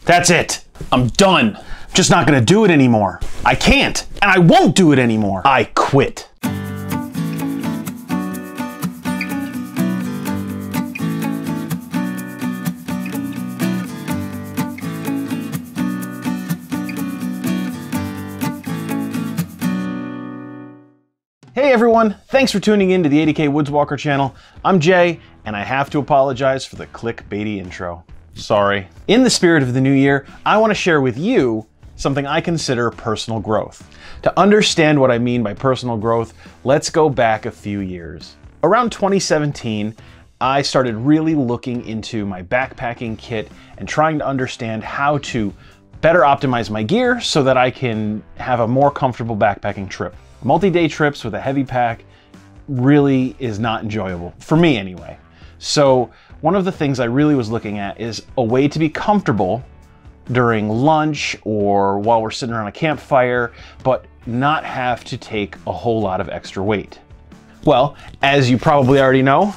That's it. I'm done. I'm just not gonna do it anymore. I can't, and I won't do it anymore. I quit. Hey everyone, thanks for tuning in to the 80K Woodswalker channel. I'm Jay, and I have to apologize for the clickbaity intro. Sorry. In the spirit of the new year, I want to share with you something I consider personal growth. To understand what I mean by personal growth, let's go back a few years. Around 2017, I started really looking into my backpacking kit and trying to understand how to better optimize my gear so that I can have a more comfortable backpacking trip. Multi-day trips with a heavy pack really is not enjoyable, for me anyway. So one of the things I really was looking at is a way to be comfortable during lunch or while we're sitting around a campfire, but not have to take a whole lot of extra weight. Well, as you probably already know,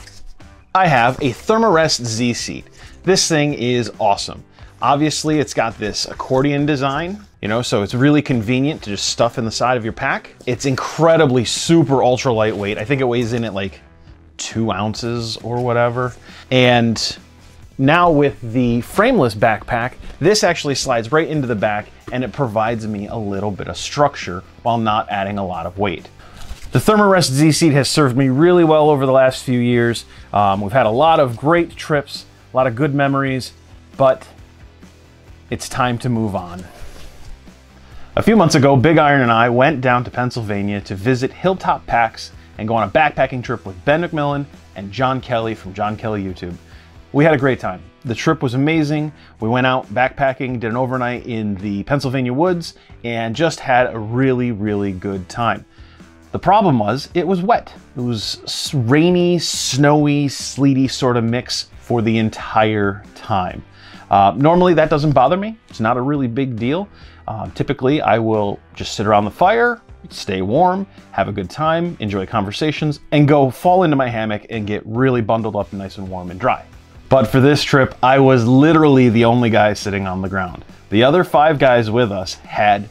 I have a Thermarest Z Seat. This thing is awesome. Obviously, it's got this accordion design, so it's really convenient to just stuff in the side of your pack. It's incredibly super ultra lightweight. I think it weighs in at like 2 ounces or whatever. And now with the frameless backpack, this actually slides right into the back and it provides me a little bit of structure while not adding a lot of weight. The Thermarest Z Seat has served me really well over the last few years. We've had a lot of great trips, a lot of good memories, but it's time to move on. A few months ago, Big Iron and I went down to Pennsylvania to visit Hilltop Packs and go on a backpacking trip with Ben McMillan and John Kelly from John Kelly YouTube. We had a great time. The trip was amazing. We went out backpacking, did an overnight in the Pennsylvania woods, and just had a really, really good time. The problem was, it was wet. It was rainy, snowy, sleety sort of mix for the entire time. Normally that doesn't bother me. It's not a really big deal. Typically I will just sit around the fire, stay warm, have a good time, enjoy conversations, and go fall into my hammock and get really bundled up nice and warm and dry. But for this trip, I was literally the only guy sitting on the ground. The other 5 guys with us had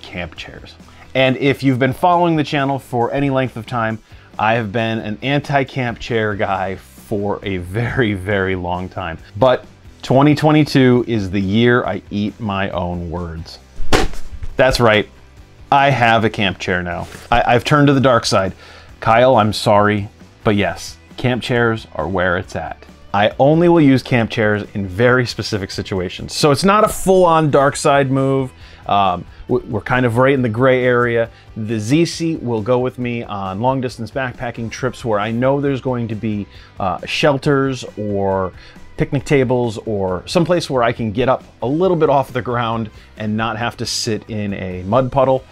camp chairs. And if you've been following the channel for any length of time, I have been an anti-camp chair guy for a very, very long time. But 2022 is the year I eat my own words. That's right, I have a camp chair now. I've turned to the dark side. Kyle, I'm sorry, but yes, camp chairs are where it's at. I only will use camp chairs in very specific situations. So it's not a full-on dark side move. We're kind of right in the gray area. The Z Seat will go with me on long distance backpacking trips where I know there's going to be shelters or picnic tables or someplace where I can get up a little bit off the ground and not have to sit in a mud puddle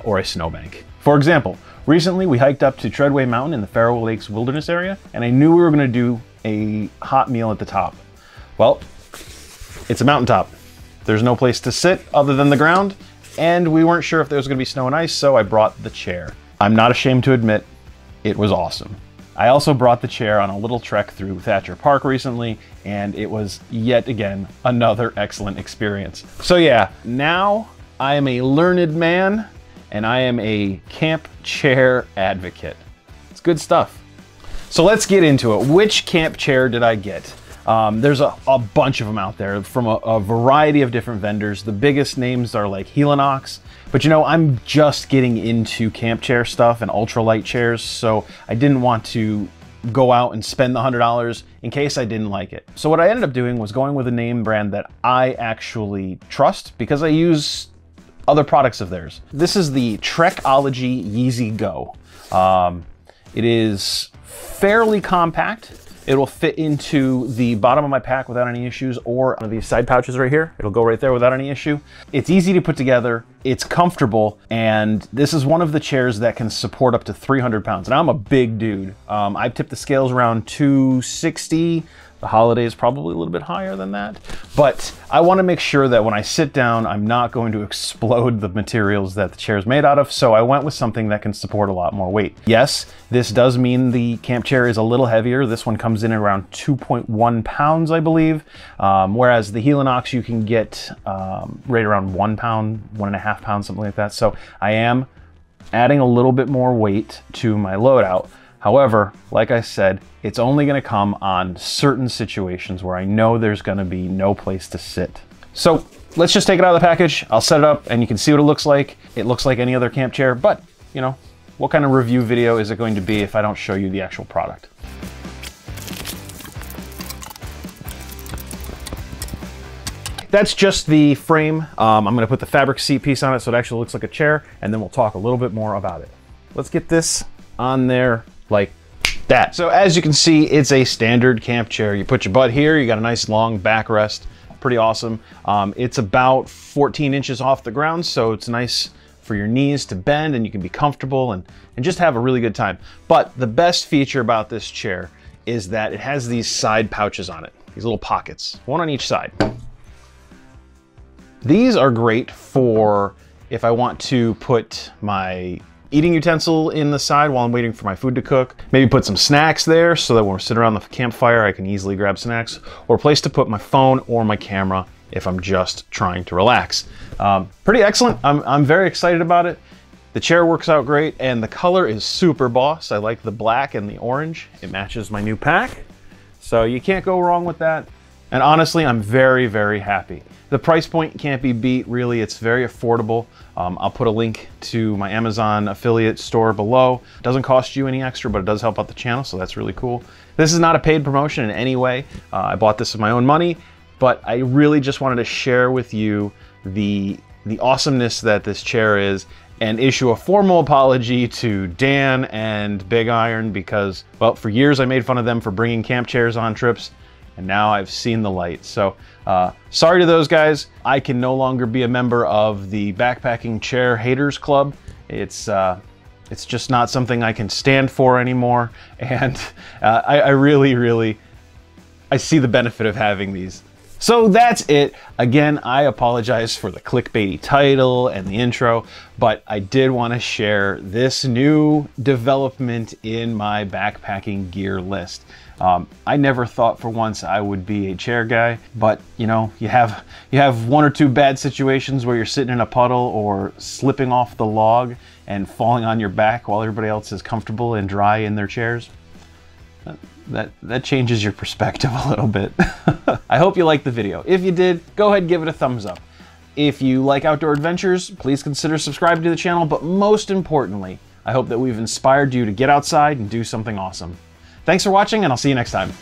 or a snowbank. For example, recently we hiked up to Treadway Mountain in the Faroe Lakes Wilderness area, and I knew we were gonna do a hot meal at the top. Well, it's a mountaintop. There's no place to sit other than the ground, and we weren't sure if there was gonna be snow and ice, so I brought the chair. I'm not ashamed to admit, it was awesome. I also brought the chair on a little trek through Thatcher Park recently, and it was yet again another excellent experience. So yeah, now I am a learned man and I am a camp chair advocate. It's good stuff. So let's get into it. Which camp chair did I get? There's a bunch of them out there from a variety of different vendors. The biggest names are like Helinox, but I'm just getting into camp chair stuff and ultralight chairs, so I didn't want to go out and spend the $100 in case I didn't like it. So what I ended up doing was going with a name brand that I actually trust because I use other products of theirs. This is the Trekology Yeezy Go. It is fairly compact. It will fit into the bottom of my pack without any issues, or one of these side pouches right here. It'll go right there without any issue. It's easy to put together, it's comfortable, and this is one of the chairs that can support up to 300 pounds. And I'm a big dude. I've tipped the scales around 260, The Holiday is probably a little bit higher than that, but I want to make sure that when I sit down, I'm not going to explode the materials that the chair is made out of, so I went with something that can support a lot more weight. Yes, this does mean the camp chair is a little heavier. This one comes in at around 2.1 pounds, I believe, whereas the Helinox you can get right around 1 pound, 1.5 pounds, something like that. So I am adding a little bit more weight to my loadout. However, like I said, it's only going to come on certain situations where I know there's going to be no place to sit. So let's just take it out of the package. I'll set it up and you can see what it looks like. It looks like any other camp chair, but you know, what kind of review video is it going to be if I don't show you the actual product? That's just the frame. I'm going to put the fabric seat piece on it so it actually looks like a chair, and then we'll talk a little bit more about it. Let's get this on there like that. So as you can see, it's a standard camp chair. You put your butt here, you got a nice long backrest, pretty awesome. It's about 14 inches off the ground, so it's nice for your knees to bend and you can be comfortable and just have a really good time. But the best feature about this chair is that it has these side pouches on it, these little pockets, one on each side. These are great for if I want to put my eating utensil in the side while I'm waiting for my food to cook. Maybe put some snacks there so that when we're sitting around the campfire, I can easily grab snacks, or a place to put my phone or my camera if I'm just trying to relax. Pretty excellent. I'm very excited about it. The chair works out great and the color is super boss. I like the black and the orange. It matches my new pack. So you can't go wrong with that. And honestly, I'm very, very happy. The price point can't be beat, really. It's very affordable. I'll put a link to my Amazon affiliate store below. It doesn't cost you any extra, but it does help out the channel, so that's really cool. This is not a paid promotion in any way. I bought this with my own money, but I really just wanted to share with you the awesomeness that this chair is and issue a formal apology to Dan and Big Iron because, well, for years I made fun of them for bringing camp chairs on trips, and now I've seen the light. So sorry to those guys. I can no longer be a member of the Backpacking Chair Haters Club. It's just not something I can stand for anymore. And I really see the benefit of having these. So that's it. Again, I apologize for the clickbaity title and the intro, but I did want to share this new development in my backpacking gear list. I never thought for once I would be a chair guy, but you know, you have one or two bad situations where you're sitting in a puddle or slipping off the log and falling on your back while everybody else is comfortable and dry in their chairs. That changes your perspective a little bit. I hope you liked the video. If you did, go ahead and give it a thumbs up. If you like outdoor adventures, please consider subscribing to the channel, but most importantly, I hope that we've inspired you to get outside and do something awesome. Thanks for watching, and I'll see you next time.